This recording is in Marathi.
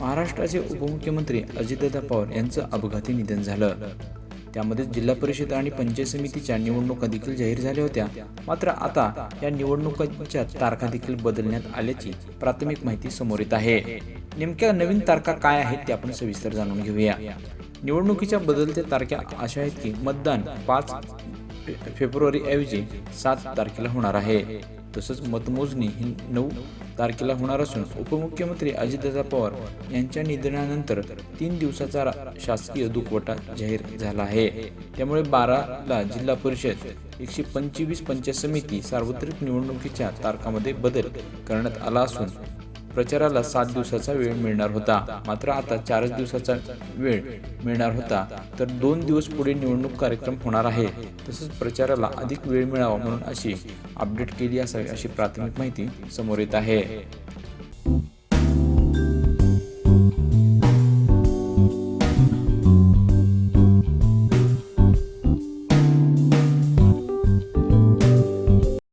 महाराष्ट्राचे उपमुख्यमंत्री अजितदादा पवार यांचं अपघाती निधन झालं। त्यामध्ये जिल्हा परिषद आणि पंचायत समितीच्या निवडणुका देखील जाहीर झाल्या होत्या। मात्र आता या निवडणुकांच्या तारखा देखील बदलण्यात आल्याची प्राथमिक माहिती समोर येत आहे। नेमक्या नवीन तारखा काय आहेत ते आपण सविस्तर जाणून घेऊया। निवडणुकीच्या बदलत्या तारखा अशा आहेत की मतदान 5 फेब्रुवारी ऐवजी 7 तारखेला होणार आहे। तसंच मतमोजणी ही 9 तारखेला होणार असून उपमुख्यमंत्री अजितदादा पवार यांच्या निधनानंतर 3 दिवसाचा शासकीय दुखवटा जाहीर झाला आहे। त्यामुळे 12ला जिल्हा परिषद 125 पंचायत समिती सार्वत्रिक निवडणुकीच्या तारखांमध्ये बदल करण्यात आला असून प्रचाराला 7 दिवसाचा वेळ मिळणार होता। मात्र आता 4 दिवसाचा वेळ मिळणार होता, तर 2 दिवस पुढे निवडणूक कार्यक्रम होणार आहे। तसंच प्रचाराला अधिक वेळ मिळावा म्हणून अशी अपडेट केली असावी अशी प्राथमिक माहिती समोर येत आहे।